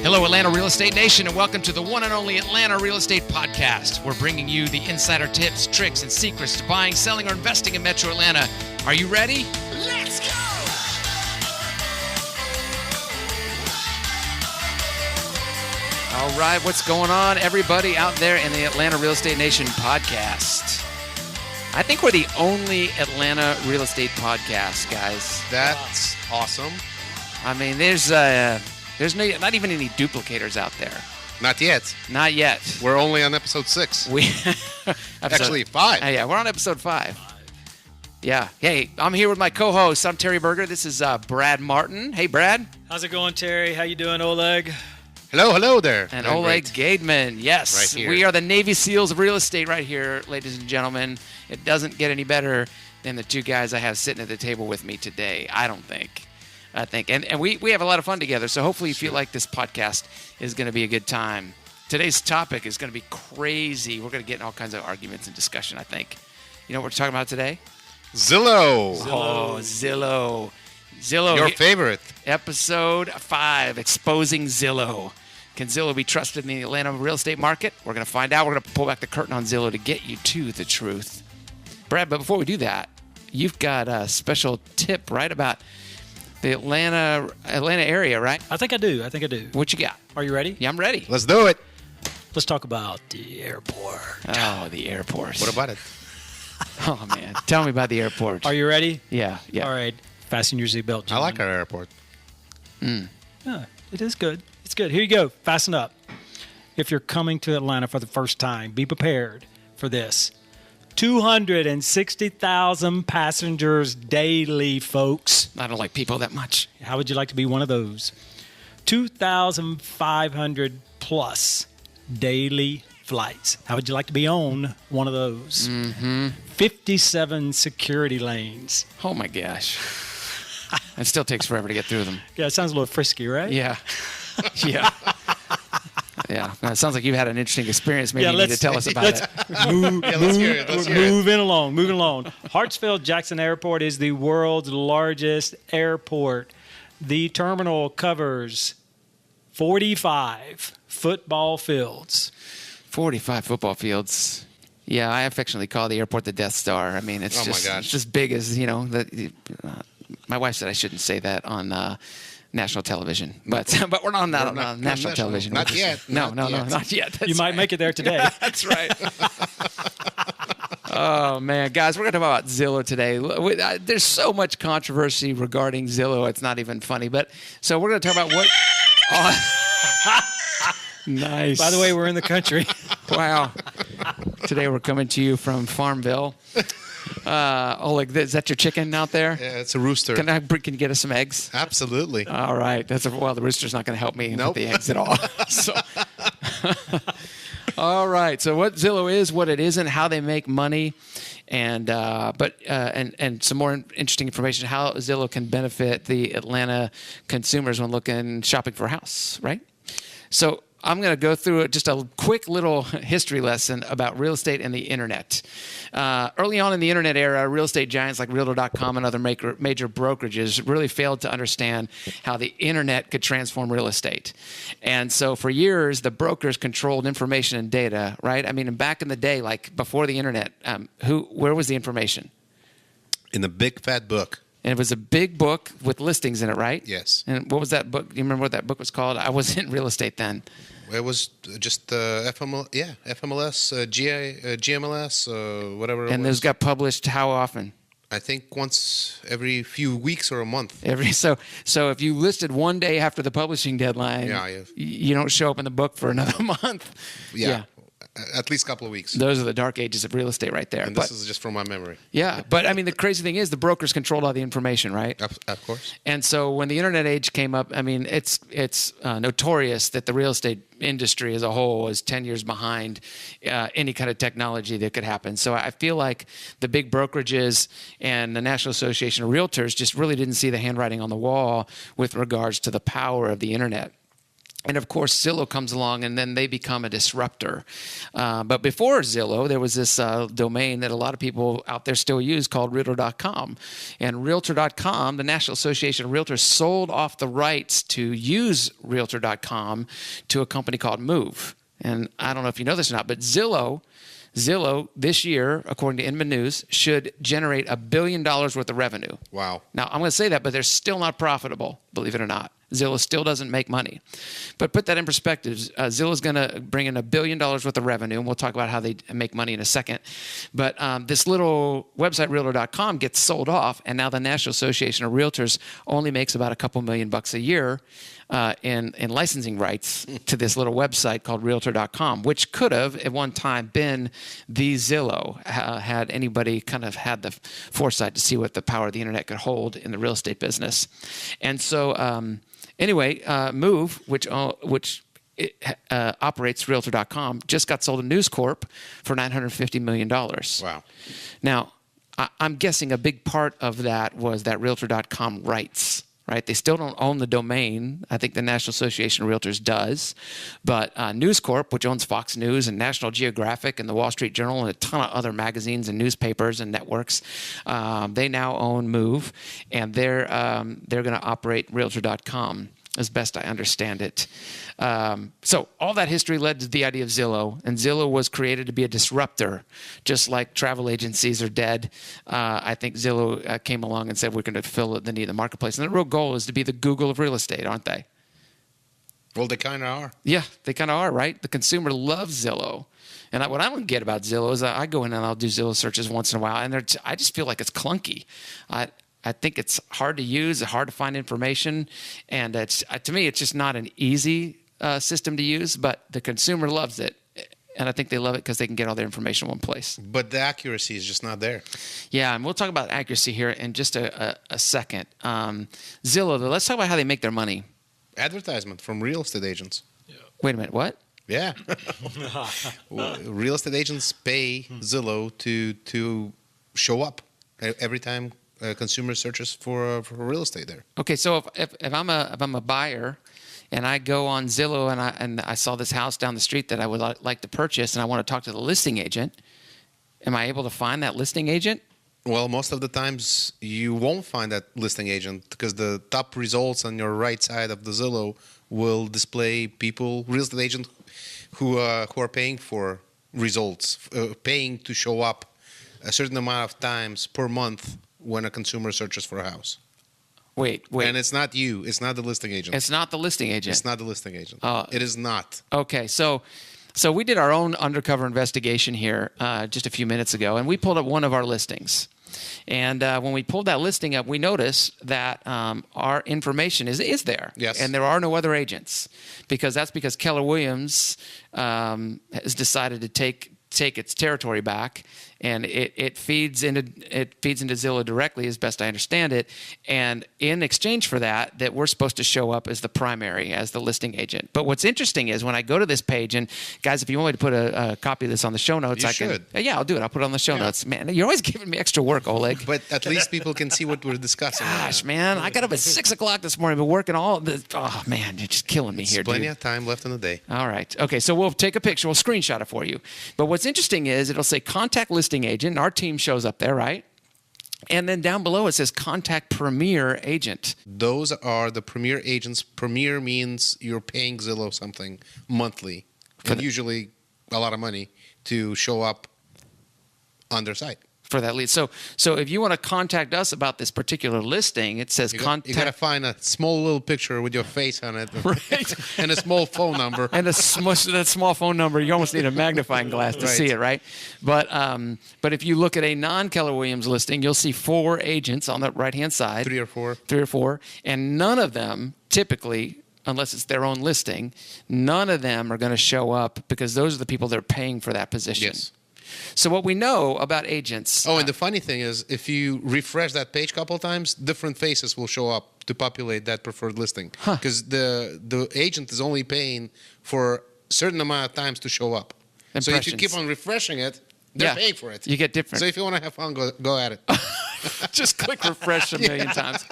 Hello, Atlanta Real Estate Nation, and welcome to the one and only Atlanta Real Estate Podcast. We're bringing you the insider tips, tricks, and secrets to buying, selling, or investing in Metro Atlanta. Are you ready? Let's go! All right, what's going on, everybody out there in the Atlanta Real Estate Nation podcast? I think we're the only Atlanta Real Estate podcast, guys. That's awesome. I mean, there's not even any duplicators out there. Not yet. Not yet. We're only on episode 6. Actually, 5. Yeah, we're on episode 5. Yeah. Hey, I'm here with my co-host. I'm Terry Berger. This is Brad Martin. Hey, Brad. How's it going, Terry? How you doing, Oleg? Hello there. And Oleg Gaidman. Yes. Right here. We are the Navy SEALs of real estate right here, ladies and gentlemen. It doesn't get any better than the two guys I have sitting at the table with me today, I think. And we have a lot of fun together, so hopefully you feel like this podcast is going to be a good time. Today's topic is going to be crazy. We're going to get in all kinds of arguments and discussion, I think. You know what we're talking about today? Zillow. Oh, Zillow. Zillow. Your favorite. Episode 5, Exposing Zillow. Can Zillow be trusted in the Atlanta real estate market? We're going to find out. We're going to pull back the curtain on Zillow to get you to the truth. Brad, but before we do that, you've got a special tip, right, about the Atlanta area, right? I think I do. What you got? Are you ready? Yeah, I'm ready. Let's do it. Let's talk about the airport. Oh, the airport. What about it? Oh, man. Tell me about the airport. Are you ready? Yeah. All right. Fasten your seatbelt, I like our airport. Yeah, it is good. It's good. Here you go. Fasten up. If you're coming to Atlanta for the first time, be prepared for this. 260,000 passengers daily, folks. I don't like people that much. How would you like to be one of those? 2,500 plus daily flights. How would you like to be on one of those? 57 security lanes. Oh, my gosh. It still takes forever to get through them. Yeah, it sounds a little frisky, right? Yeah. Yeah. Yeah. Well, it sounds like you've had an interesting experience. Maybe you need to tell us about it. Let's hear it. Moving along. Hartsfield-Jackson Airport is the world's largest airport. The terminal covers 45 football fields. 45 football fields. Yeah, I affectionately call the airport the Death Star. I mean, it's just it's as big as, you know. My wife said I shouldn't say that on national television, but we're not on national television. Not yet. No, not yet. That's You might make it there today. That's right. Oh, man. Guys, we're going to talk about Zillow today. There's so much controversy regarding Zillow. It's not even funny. But so we're going to talk about what... Nice. By the way, we're in the country. Wow. Today we're coming to you from Farmville. Oleg, is that your chicken out there? Yeah, it's a rooster. Can you get us some eggs? Absolutely. All right. The rooster's not going to help me with the eggs at all. So, all right. So what Zillow is, what it isn't, how they make money, and some more interesting information how Zillow can benefit the Atlanta consumers when shopping for a house, right? So I'm going to go through just a quick little history lesson about real estate and the internet. Early on in the internet era, real estate giants like Realtor.com and other major brokerages really failed to understand how the internet could transform real estate. And so for years, the brokers controlled information and data, right? I mean, back in the day, like before the internet, where was the information? In the big fat book. And it was a big book with listings in it, right? Yes. And what was that book? Do you remember what that book was called? I was in real estate then. It was just FMLS, GMLS, whatever it was. And those got published how often? I think once every few weeks or a month. So if you listed one day after the publishing deadline, you don't show up in the book for another month. Yeah. At least a couple of weeks. Those are the dark ages of real estate right there. And this is just from my memory. Yeah. But, I mean, the crazy thing is the brokers controlled all the information, right? Of course. And so when the internet age came up, I mean, it's notorious that the real estate industry as a whole is 10 years behind any kind of technology that could happen. So I feel like the big brokerages and the National Association of Realtors just really didn't see the handwriting on the wall with regards to the power of the internet. And of course, Zillow comes along, and then they become a disruptor. But before Zillow, there was this domain that a lot of people out there still use called Realtor.com. And Realtor.com, the National Association of Realtors, sold off the rights to use Realtor.com to a company called Move. And I don't know if you know this or not, but Zillow this year, according to Inman News, should generate $1 billion worth of revenue. Wow. Now, I'm going to say that, but they're still not profitable, believe it or not. Zillow still doesn't make money. But put that in perspective, Zillow's going to bring in $1 billion worth of revenue, and we'll talk about how they make money in a second. But this little website, Realtor.com, gets sold off, and now the National Association of Realtors only makes about a couple $1,000,000 a year in licensing rights to this little website called Realtor.com, which could have at one time been the Zillow, had anybody kind of had the foresight to see what the power of the internet could hold in the real estate business. And so anyway, Move, which operates Realtor.com, just got sold to News Corp for $950 million. Wow. Now, I'm guessing a big part of that was that Realtor.com rights. Right, they still don't own the domain. I think the National Association of Realtors does, but News Corp, which owns Fox News and National Geographic and the Wall Street Journal and a ton of other magazines and newspapers and networks, they now own Move, and they're going to operate Realtor.com as best I understand it. So all that history led to the idea of Zillow, and Zillow was created to be a disruptor, just like travel agencies are dead. I think Zillow came along and said, we're going to fill the need of the marketplace. And the real goal is to be the Google of real estate, aren't they? Well, they kind of are. Yeah, they kind of are, right? The consumer loves Zillow. And what I don't get about Zillow is I go in and I'll do Zillow searches once in a while, and I just feel like it's clunky. I think it's hard to use, hard to find information, and to me, it's just not an easy system to use, but the consumer loves it. And I think they love it because they can get all their information in one place. But the accuracy is just not there. Yeah, and we'll talk about accuracy here in just a second. Zillow, though, let's talk about how they make their money. Advertisement from real estate agents. Yeah. Wait a minute, what? Yeah. Real estate agents pay Zillow to show up every time consumer searches for real estate there. Okay, so if I'm a buyer and I go on Zillow and I saw this house down the street that I would like to purchase and I want to talk to the listing agent, am I able to find that listing agent? Well, most of the times you won't find that listing agent because the top results on your right side of the Zillow will display real estate agents who are paying for results, paying to show up a certain amount of times per month when a consumer searches for a house. Wait. And it's not you. It's not the listing agent. It's not the listing agent. It's not the listing agent. It is not. Okay, so we did our own undercover investigation here just a few minutes ago, and we pulled up one of our listings. And when we pulled that listing up, we noticed that our information is there. Yes. And there are no other agents because Keller Williams has decided to take its territory back, and it feeds into Zillow directly, as best I understand it. And in exchange for that we're supposed to show up as the primary, as the listing agent. But what's interesting is when I go to this page, and guys, if you want me to put a copy of this on the show notes, you should. Yeah, I'll do it. I'll put it on the show notes. Man, you're always giving me extra work, Oleg. But at least people can see what we're discussing. Gosh, man, I got up at 6 o'clock this morning, been working all this. Oh man, you're just killing me here, dude. Plenty of time left in the day. All right. Okay, so we'll take a picture. We'll screenshot it for you. But what's interesting is it'll say contact listing agent, and our team shows up there, right? And then down below it says contact premier agent. Those are the premier agents. Premier means you're paying Zillow something monthly, and usually a lot of money to show up on their site. For that lead. So if you want to contact us about this particular listing, it says contact. You got to find a small little picture with your face on it. Right. And a small phone number. And that small phone number, you almost need a magnifying glass to see it, right? But if you look at a non-Keller Williams listing, you'll see 4 agents on the right-hand side. 3 or 4. 3 or 4. And none of them typically, unless it's their own listing, none of them are going to show up because those are the people that are paying for that position. Yes. So what we know about agents... Oh, and the funny thing is, if you refresh that page a couple of times, different faces will show up to populate that preferred listing. Because the agent is only paying for a certain amount of times to show up. So if you keep on refreshing it, they're paying for it. You get different. So if you want to have fun, go at it. Just click refresh a million times.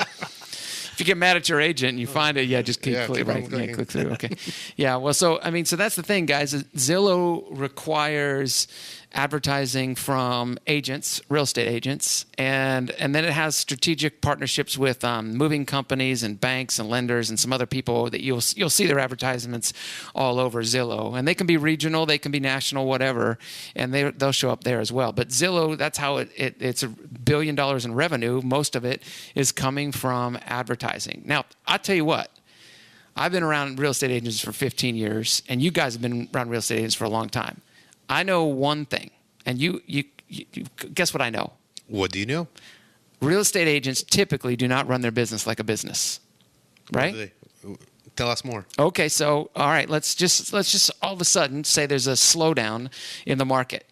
If you get mad at your agent and you find it, just keep keep on clicking. click through. Okay. Yeah. Well, so that's the thing, guys. Zillow requires advertising from agents, real estate agents, and then it has strategic partnerships with moving companies and banks and lenders and some other people that you'll see their advertisements all over Zillow, and they can be regional, they can be national, whatever, and they'll show up there as well. But Zillow, that's how it's $1 billion in revenue. Most of it is coming from advertising. Now, I'll tell you what. I've been around real estate agents for 15 years, and you guys have been around real estate agents for a long time. I know one thing, and you guess what I know? What do you know? Real estate agents typically do not run their business like a business, right? Tell us more. Okay, so all right, let's just all of a sudden say there's a slowdown in the market,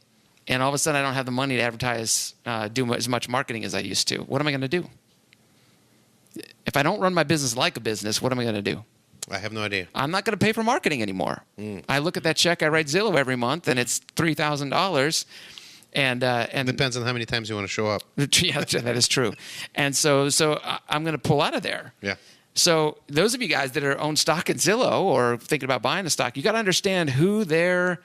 and all of a sudden I don't have the money to advertise, do as much marketing as I used to. What am I going to do? If I don't run my business like a business, what am I going to do? I have no idea. I'm not going to pay for marketing anymore. I look at that check I write Zillow every month, and it's $3,000. And depends on how many times you want to show up. Yeah, that is true. And so I'm going to pull out of there. Yeah. So those of you guys that own stock at Zillow or thinking about buying a stock, you got to understand who they're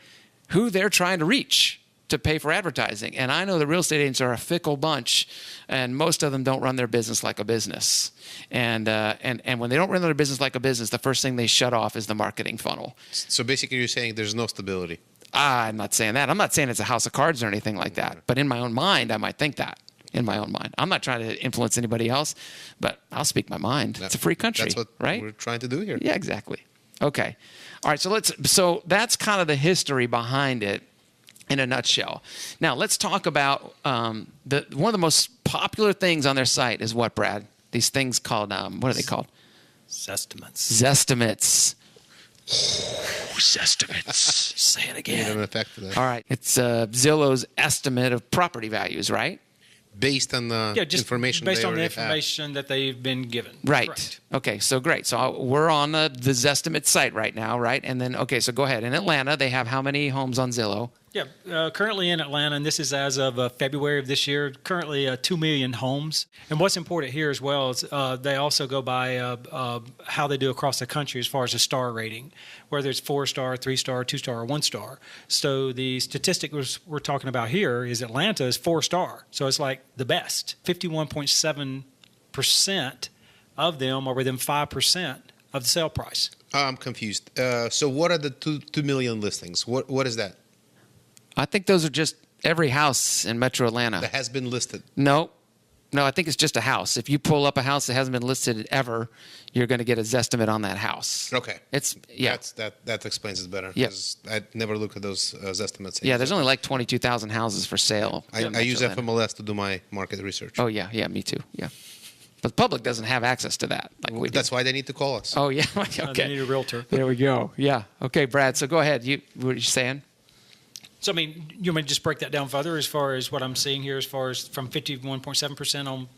trying to reach to pay for advertising. And I know the real estate agents are a fickle bunch, and most of them don't run their business like a business. And when they don't run their business like a business, the first thing they shut off is the marketing funnel. So basically you're saying there's no stability. I'm not saying that. I'm not saying it's a house of cards or anything like that. But in my own mind, I might think that. In my own mind. I'm not trying to influence anybody else, but I'll speak my mind. It's a free country, that's what right? we're trying to do here. Yeah, exactly. Okay. All right, so that's kind of the history behind it in a nutshell. Now, let's talk about one of the most popular things on their site is what, Brad? These things called, what are they called? Zestimates. Zestimates. Say it again. An effect to that. All right. It's Zillow's estimate of property values, right? Based on the information based they on the already information that they've been given. Right. Correct. Okay, so great. So we're on the Zestimate site right now, right? And then, okay, so go ahead. In Atlanta, they have how many homes on Zillow? Yeah, currently in Atlanta, and this is as of February of this year, currently 2 million homes. And what's important here as well is they also go by how they do across the country as far as a star rating, whether it's 4-star, 3-star, 2-star, or 1-star. So the statistic we're talking about here is Atlanta is 4-star. So it's like the best. 51.7% of them are within 5% of the sale price. I'm confused. So what are the 2 million listings? What is that? I think those are just every house in Metro Atlanta. That has been listed. No, I think it's just a house. If you pull up a house that hasn't been listed ever, you're going to get a Zestimate on that house. Okay. Yeah. That explains it better. Yep. Because I never look at those estimates. Yeah, there's only like 22,000 houses for sale. I use FMLS to do my market research. Oh, yeah, me too. Yeah. But the public doesn't have access to that like we do. That's why they need to call us. Oh, yeah. They Okay. need a realtor. There we go. Yeah. Okay, Brad. So go ahead. What are you saying? So, I mean, you want me to just break that down further as far as what I'm seeing here, as far as from 51.7% on?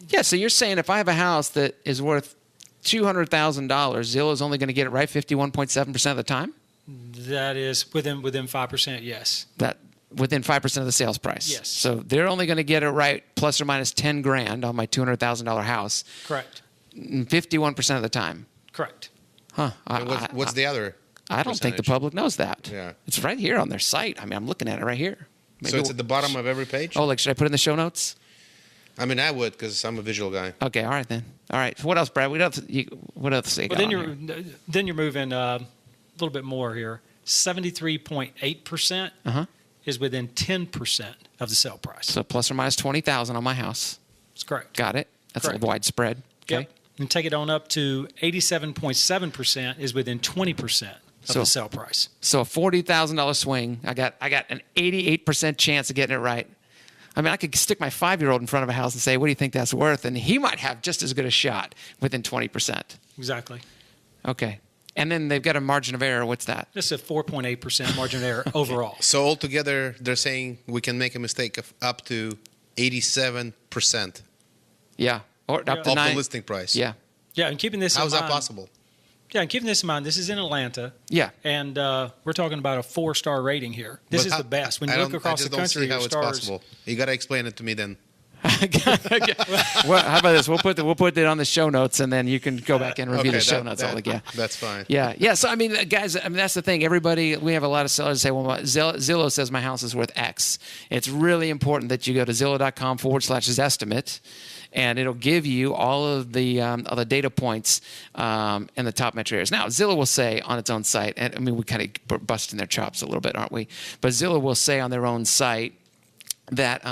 Yeah, so you're saying if I have a house that is worth $200,000, Zillow's only going to get it right 51.7% of the time? That is within 5%, yes. That within 5% of the sales price. Yes. So they're only going to get it right plus or minus $10,000 on my $200,000 house. Correct. 51% of the time. Correct. Huh. What's the other? I don't think the percentage? public knows that. Yeah. It's right here on their site. I mean, I'm looking at it right here. So it's at the bottom of every page? Oh, like should I put it in the show notes? I mean, I would because I'm a visual guy. Okay, all right then. All right. So what else, Brad? What else you Well, got then on here? you're moving a little bit more here. 73.8% is within 10% of the sale price. So plus or minus 20,000 on my house. That's correct. Got it. That's Correct. a widespread. Okay. Yep. And take it on up to 87.7% is within 20% of the sale price. So a $40,000 swing. I got an 88% chance of getting it right. I mean, I could stick my 5-year-old in front of a house and say, "What do you think that's worth?" And he might have just as good a shot within 20%. Exactly. Okay. And then they've got a margin of error. What's that? This is a 4.8% margin of error overall. So altogether, they're saying we can make a mistake of up to 87% Yeah. Or up of to the 9. listing price. Yeah. Yeah, and keeping this How in is mind. that possible? Yeah, and keeping this in mind, this is in Atlanta. Yeah. And we're talking about a 4-star rating here. This But is the best. When you look across the country, I just don't see how your it's stars. possible. You got to explain it to me then. Well, how about this? We'll put it on the show notes, and then you can go back and review the show notes. That's fine. Yeah. So I mean, guys, that's the thing. Everybody, we have a lot of sellers say, well, Zillow says my house is worth X. It's really important that you go to Zillow.com/Zestimate, and it'll give you all of the data points in the top metro areas. Now, Zillow will say on its own site, and I mean, we kind of busting their chops a little bit, aren't we? But Zillow will say on their own site that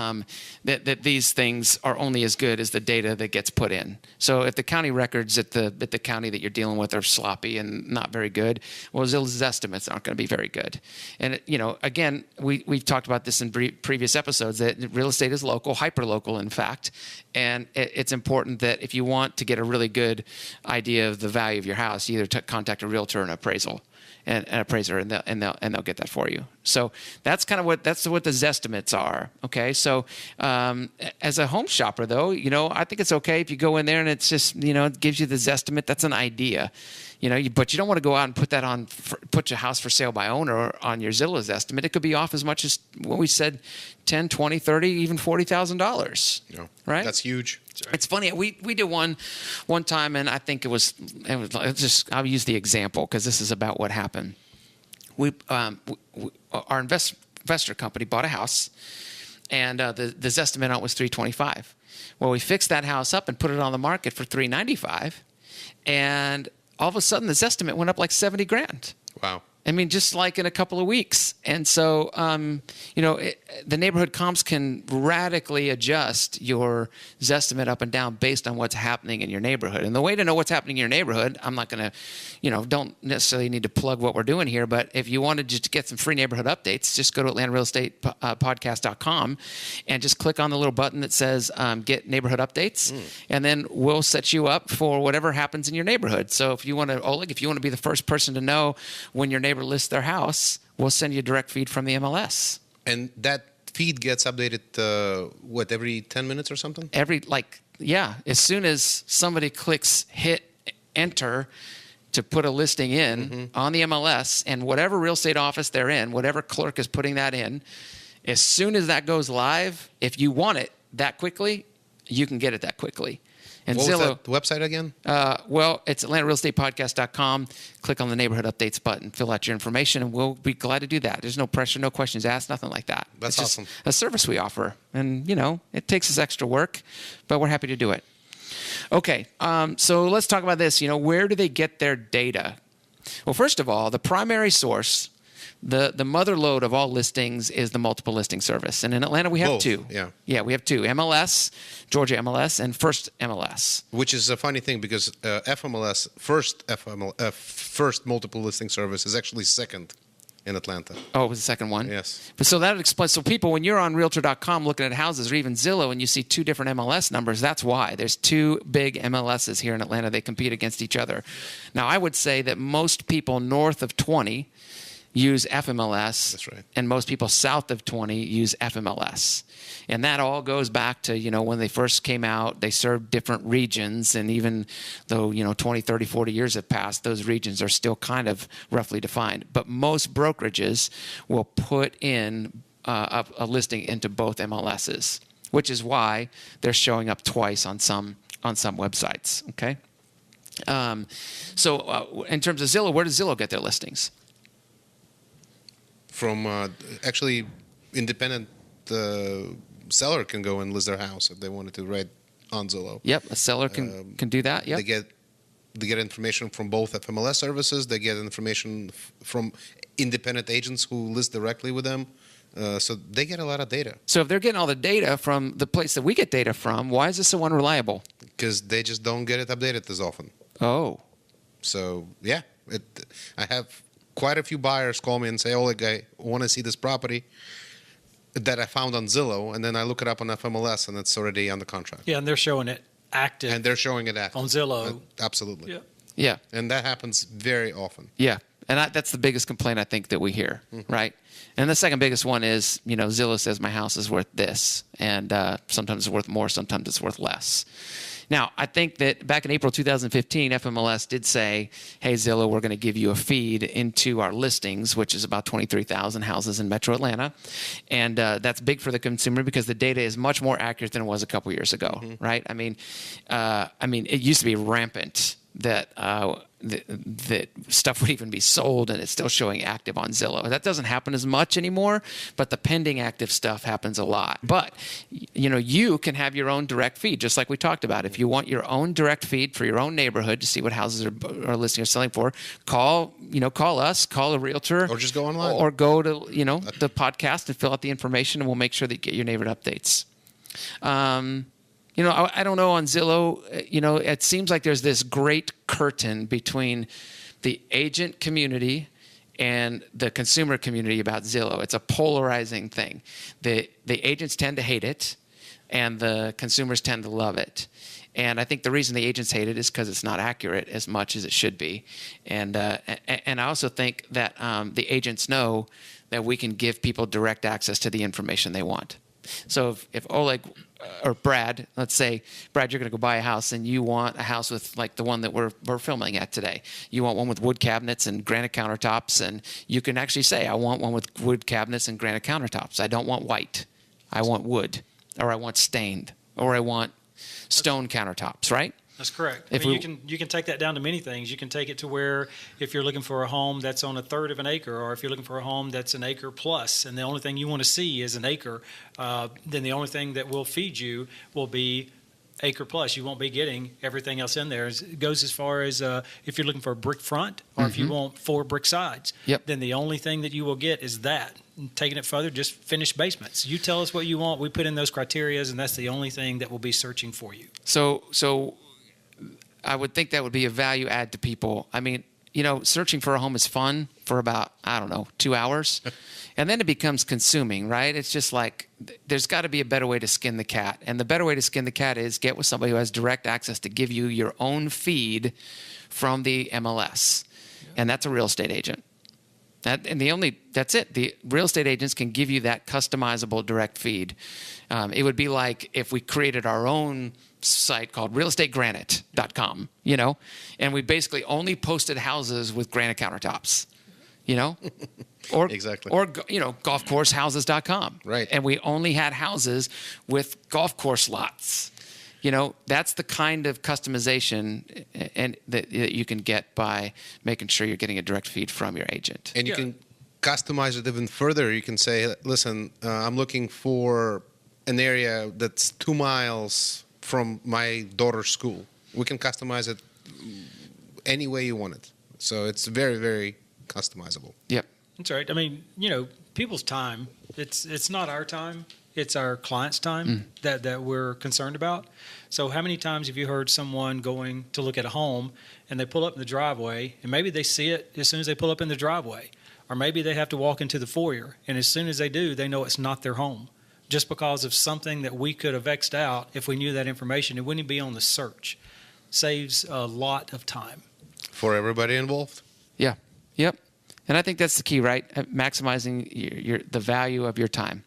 that these things are only as good as the data that gets put in. So if the county records at the county that you're dealing with are sloppy and not very good, well, Zillow's estimates aren't going to be very good. And again, we've talked about this in previous episodes that real estate is local, hyper local, in fact. And it's important that if you want to get a really good idea of the value of your house, you either contact a realtor or an appraiser, and they'll get that for you. So that's kind of what the Zestimates are. Okay, so as a home shopper, though, I think it's okay if you go in there and it's just it gives you the Zestimate. That's an idea, but you don't want to go out and put your house for sale by owner on your Zillow's estimate. It could be off as much as what we said, $10, $20, $30, even $40,000. Right? That's huge. It's funny. We did one time, and I think it was just, I'll use the example because this is about what happened. Our investor company bought a house, and the Zestimate on it was $325,000. Well, we fixed that house up and put it on the market for $395,000, and all of a sudden the Zestimate went up like $70,000. Wow. I mean, just like in a couple of weeks. And so, the neighborhood comps can radically adjust your Zestimate up and down based on what's happening in your neighborhood. And the way to know what's happening in your neighborhood, I'm not going to, don't necessarily need to plug what we're doing here, but if you wanted just to get some free neighborhood updates, just go to AtlantaRealEstatePodcast.com and just click on the little button that says Get Neighborhood Updates, and then we'll set you up for whatever happens in your neighborhood. So if you want to, Oleg, if you want to be the first person to know when your neighbor lists their house, we'll send you a direct feed from the MLS. And that feed gets updated, every 10 minutes or something? As soon as somebody clicks hit enter to put a listing in on the MLS, and whatever real estate office they're in, whatever clerk is putting that in, as soon as that goes live, if you want it that quickly, you can get it that quickly. And what Zillow, was that website again? It's AtlantaRealEstatePodcast.com. Click on the neighborhood updates button, fill out your information, and we'll be glad to do that. There's no pressure, no questions asked, nothing like that. That's it's awesome. Just a service we offer. And, it takes us extra work, but we're happy to do it. Okay, so let's talk about this. Where do they get their data? Well, first of all, the primary source, the mother lode of all listings is the multiple listing service. And in Atlanta, we have Both, two. Yeah, we have two, MLS, Georgia MLS, and First MLS. Which is a funny thing because FMLS, first multiple listing service, is actually second in Atlanta. Oh, it was the second one? Yes. But so that explains. So people, when you're on Realtor.com looking at houses or even Zillow and you see two different MLS numbers, that's why. There's two big MLSs here in Atlanta. They compete against each other. Now, I would say that most people north of 20 use FMLS. That's right. And most people south of 20 use FMLS. And that all goes back to, when they first came out, they served different regions. And even though, 20, 30, 40 years have passed, those regions are still kind of roughly defined. But most brokerages will put in a listing into both MLSs, which is why they're showing up twice on some websites. Okay. So in terms of Zillow, where does Zillow get their listings? From actually independent seller can go and list their house if they wanted to, right, on Zillow. Yep, a seller can do that. Yep. They get information from both FMLS services. They get information from independent agents who list directly with them. So they get a lot of data. So if they're getting all the data from the place that we get data from, why is this so unreliable? Because they just don't get it updated as often. Oh. So, yeah. I have quite a few buyers call me and say, Oleg, I want to see this property that I found on Zillow, and then I look it up on FMLS, and it's already on the contract. Yeah, and they're showing it active. And they're showing it active. On Zillow. Absolutely. Yeah. Yeah. And that happens very often. Yeah. And that's the biggest complaint I think that we hear, right? And the second biggest one is, Zillow says my house is worth this, and sometimes it's worth more, sometimes it's worth less. Now, I think that back in April 2015, FMLS did say, hey, Zillow, we're going to give you a feed into our listings, which is about 23,000 houses in Metro Atlanta. And that's big for the consumer because the data is much more accurate than it was a couple years ago, right? I mean, it used to be rampant that that stuff would even be sold and it's still showing active on Zillow. That doesn't happen as much anymore, but the pending active stuff happens a lot. But you can have your own direct feed, just like we talked about. If you want your own direct feed for your own neighborhood to see what houses are listing or selling for, call us, call a realtor, or just go online, or go to the podcast and fill out the information, and we'll make sure that you get your neighborhood updates. I don't know on Zillow, it seems like there's this great curtain between the agent community and the consumer community about Zillow. It's a polarizing thing. The agents tend to hate it, and the consumers tend to love it. And I think the reason the agents hate it is because it's not accurate as much as it should be. And I also think that the agents know that we can give people direct access to the information they want. So if Oleg or Brad, let's say, Brad, you're going to go buy a house and you want a house with like the one that we're filming at today. You want one with wood cabinets and granite countertops, and you can actually say, I want one with wood cabinets and granite countertops. I don't want white. I want wood, or I want stained, or I want stone countertops, right? That's correct. You can take that down to many things. You can take it to where if you're looking for a home that's on a third of an acre, or if you're looking for a home that's an acre plus, and the only thing you want to see is an acre, then the only thing that will feed you will be acre plus. You won't be getting everything else in there. It goes as far as if you're looking for a brick front, or if you want 4 brick sides, then the only thing that you will get is that. And taking it further, just finished basements. You tell us what you want, we put in those criterias, and that's the only thing that will be searching for you. So I would think that would be a value add to people. I mean, searching for a home is fun for about, 2 hours. And then it becomes consuming, right? It's just like there's got to be a better way to skin the cat. And the better way to skin the cat is get with somebody who has direct access to give you your own feed from the MLS. And that's a real estate agent. That's it. The real estate agents can give you that customizable direct feed. It would be like if we created our own site called realestategranite.com, and we basically only posted houses with granite countertops, or exactly, or golfcoursehouses.com, right? And we only had houses with golf course lots. That's the kind of customization and that you can get by making sure you're getting a direct feed from your agent. And you can customize it even further. You can say, listen, I'm looking for an area that's 2 miles from my daughter's school. We can customize it any way you want it. So it's very, very customizable. Yep. That's right. I mean, people's time, it's not our time. It's our client's time that we're concerned about. So how many times have you heard someone going to look at a home and they pull up in the driveway, and maybe they see it as soon as they pull up in the driveway, or maybe they have to walk into the foyer, and as soon as they do, they know it's not their home. Just because of something that we could have X'd out, if we knew that information, it wouldn't be on the search. Saves a lot of time. For everybody involved? Yeah. Yep. And I think that's the key, right? Maximizing the value of your time.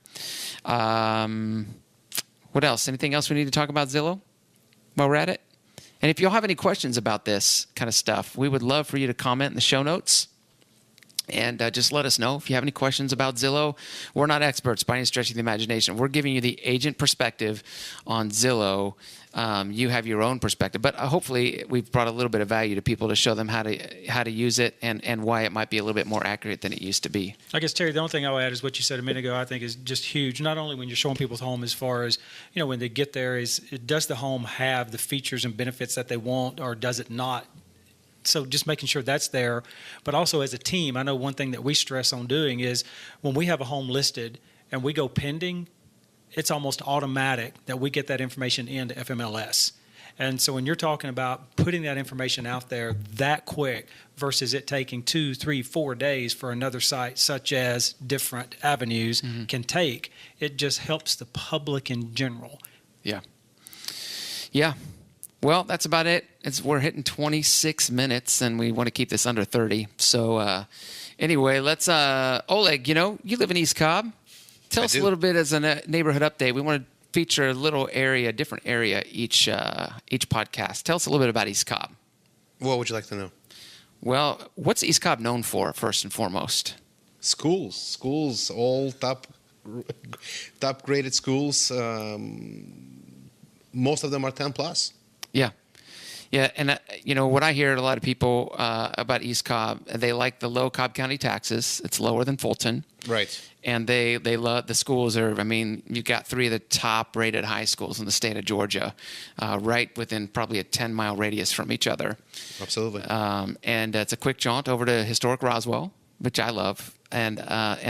What else? Anything else we need to talk about Zillow while we're at it? And if y'all have any questions about this kind of stuff, we would love for you to comment in the show notes. And just let us know if you have any questions about Zillow. We're not experts by any stretch of the imagination. We're giving you the agent perspective on Zillow. You have your own perspective, but hopefully we've brought a little bit of value to people to show them how to use it and why it might be a little bit more accurate than it used to be. I guess, Terry, the only thing I would add is what you said a minute ago. I think is just huge. Not only when you're showing people's home, as far as when they get there, does the home have the features and benefits that they want, or does it not? So just making sure that's there, but also as a team, I know one thing that we stress on doing is when we have a home listed and we go pending, it's almost automatic that we get that information into FMLS. And so when you're talking about putting that information out there that quick versus it taking 2, 3, 4 days for another site, such as different avenues can take, it just helps the public in general. Yeah. Yeah. Well, that's about it. We're hitting 26 minutes, and we want to keep this under 30. So anyway, let's Oleg, you live in East Cobb. Tell us a little bit as a neighborhood update. We want to feature a little area, different area each podcast. Tell us a little bit about East Cobb. What would you like to know? Well, what's East Cobb known for, first and foremost? Schools, all top graded schools. Most of them are 10 plus. Yeah. Yeah, and what I hear a lot of people about East Cobb, they like the low Cobb County taxes. It's lower than Fulton. Right. And they love the schools you've got 3 of the top rated high schools in the state of Georgia, right within probably a 10-mile radius from each other. Absolutely. And it's a quick jaunt over to historic Roswell, which I love. And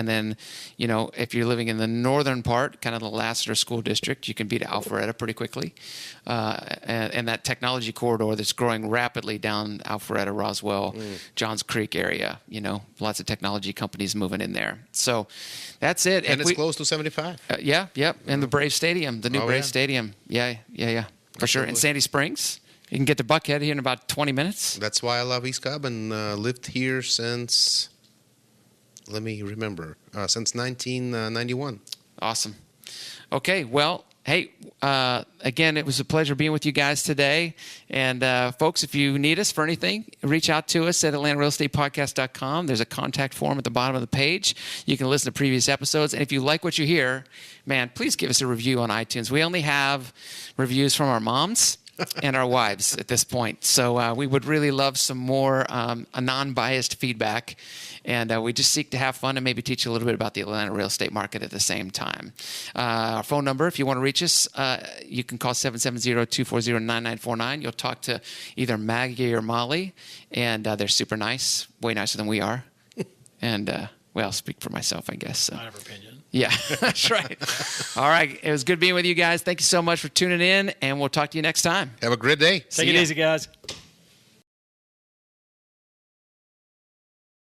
then, if you're living in the northern part, kind of the Lassiter School District, you can be to Alpharetta pretty quickly. And that technology corridor that's growing rapidly down Alpharetta, Roswell, Johns Creek area, lots of technology companies moving in there. So that's it. And it's close to 75. Yep. And the Brave Stadium, the new Brave Stadium. Yeah. For sure. And Sandy Springs. You can get to Buckhead here in about 20 minutes. That's why I love East Cobb and lived here since... Let me remember. Since 1991. Awesome. Okay. Well, hey, again, it was a pleasure being with you guys today. And folks, if you need us for anything, reach out to us at AtlantaRealEstatePodcast.com. There's a contact form at the bottom of the page. You can listen to previous episodes. And if you like what you hear, man, please give us a review on iTunes. We only have reviews from our moms and our wives at this point. So we would really love some more a non-biased feedback. And we just seek to have fun and maybe teach you a little bit about the Atlanta real estate market at the same time. Our phone number, if you want to reach us, you can call 770-240-9949. You'll talk to either Maggie or Molly, and they're super nice, way nicer than we are. And, well, speak for myself, I guess. So. I have an opinion. Yeah, that's right. All right. It was good being with you guys. Thank you so much for tuning in, and we'll talk to you next time. Have a great day. Take it easy, guys.